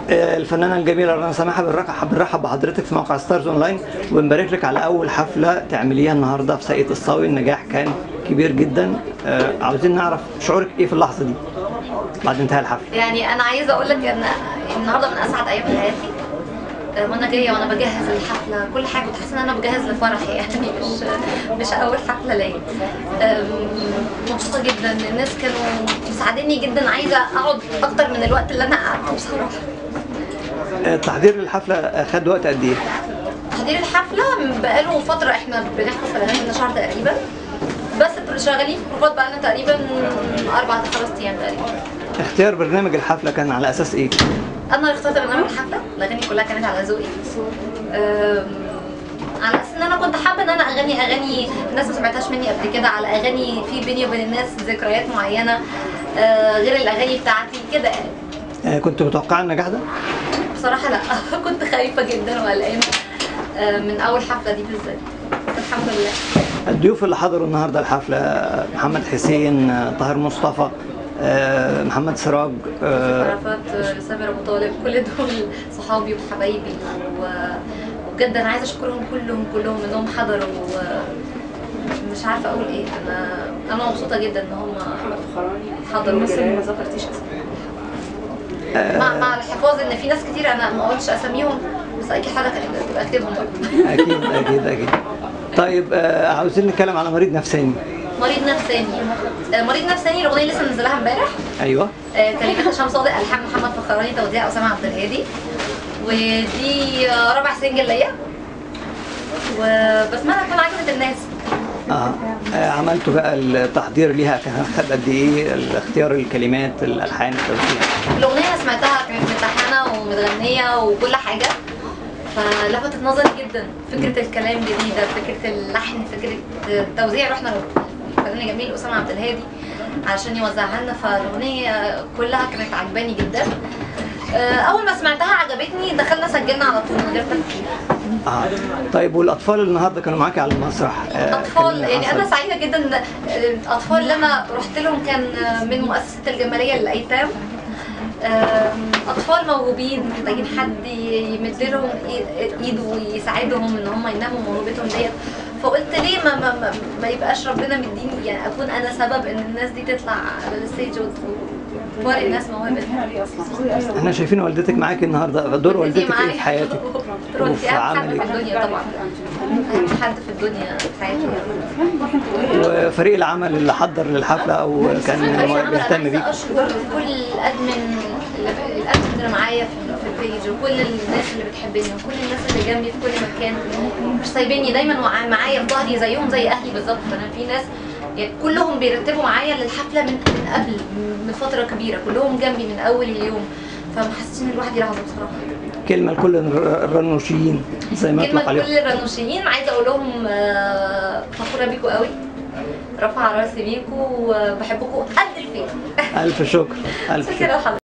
الفنانة الجميلة رنا سماحة بنرحب بحضرتك في موقع ستارز اونلاين، وبنبارك لك على أول حفلة تعمليها النهارده في ساقية الصاوي. النجاح كان كبير جدا. عاوزين نعرف شعورك إيه في اللحظة دي بعد انتهاء الحفلة. يعني أنا عايزة أقول لك إن النهارده من أسعد أيام حياتي، وانا جايه وانا بجهز الحفله كل حاجه كنت حاسه ان انا بجهز لفرحي، يعني مش اول حفله ليا. مبسوطه جدا، الناس كانوا مساعديني جدا، عايزه اقعد اكتر من الوقت اللي انا قعدته بصراحه. تحضير الحفله خد وقت قد ايه؟ تحضير الحفله بقاله فتره، احنا بنحفظ في الأغاني من شهر تقريبا، بس شغالين في بروفات بقالنا تقريبا 4 ل 5 ايام تقريبا. اختيار برنامج الحفله كان على اساس ايه؟ انا اللي اخترت برنامج الحفله، الاغاني كلها كانت على ذوقي، على اساس ان انا كنت حابه ان انا اغاني الناس ما سمعتهاش مني قبل كده، على اغاني في بيني وبين الناس ذكريات معينه غير الاغاني بتاعتي كده يعني. كنت متوقعه النجاح ده؟ بصراحه لا كنت خايفه جدا وقلقانه من اول حفله دي بالذات، الحمد لله. الضيوف اللي حضروا النهارده الحفله محمد حسين، طاهر مصطفى، محمد سراج، عرفات، سامر ابو طالب، كل دول صحابي وحبايبي، وبجد انا عايزه اشكرهم كلهم انهم حضروا، مش عارفه اقول ايه. انا مبسوطه جدا ان هم حضروا. بس ما ذكرتيش اسامي مع الحفاظ ان في ناس كتير انا ما قلتش اساميهم، بس اكيد حضرتك اكتبهم برضه. اكيد. طيب عاوزين نتكلم على مريض نفساني. مريض نفساني الاغنيه لسه منزلها امبارح. ايوه. كلمات هشام صادق، الحان محمد فخراني، توزيع اسامه عبد الهادي، ودي رابع سنجل ليا، وبتمنى تكون عجبت الناس. عملتوا بقى التحضير ليها كان خد قد ايه؟ اختيار الكلمات، الالحان، التوزيع. الاغنيه انا سمعتها كانت متلحنه ومتغنيه وكل حاجه، فلفتت نظري جدا. فكره الكلام جديده، فكره اللحن، فكره التوزيع. رحنا الفنان جميل اسامه عبد الهادي عشان يوزعها لنا، فالاغنيه كلها كانت عجباني جدا. اول ما سمعتها عجبتني، دخلنا سجلنا على طول من غير تفكير. طيب والاطفال النهارده كانوا معاكي على المسرح؟ اطفال يعني انا سعيده جدا. الاطفال اللي انا رحت لهم كان من مؤسسه الجماليه للايتام، اطفال موهوبين محتاجين حد يمد لهم ايده ويساعدهم ان هم ينموا موهبتهم ديت. فقلت ليه ما يبقاش ربنا مديني، يعني اكون انا سبب ان الناس دي تطلع على الستيج وتوري الناس موهبتها. احنا شايفين والدتك معاكي النهارده، دور والدتك ايه في حياتك؟ وفي اهم حد في الدنيا طبعا، اهم حد في الدنيا في حياتي. وفريق العمل اللي حضر للحفله او كان بيهتم بيك؟ اشكر كل الادمن اللي معايا في البيج، وكل الناس اللي بتحبني، وكل الناس اللي جنبي في كل مكان، مش سايبيني، دايما معايا في ظهري زيهم زي اهلي بالظبط. انا في ناس يعني كلهم بيرتبوا معايا للحفله من قبل، من فتره كبيره، كلهم جنبي من اول اليوم، فما حسيتش ان الواحد يلحظه بصراحه. كلمه لكل الرنوشيين زي ما يطلق عليهم. كلمه لكل الرنوشيين، عايزه اقول لهم فخوره بيكوا قوي، رافعه راسي بيكوا، وبحبكوا قد الفيل. الف شكر. شكرا لحضرتك.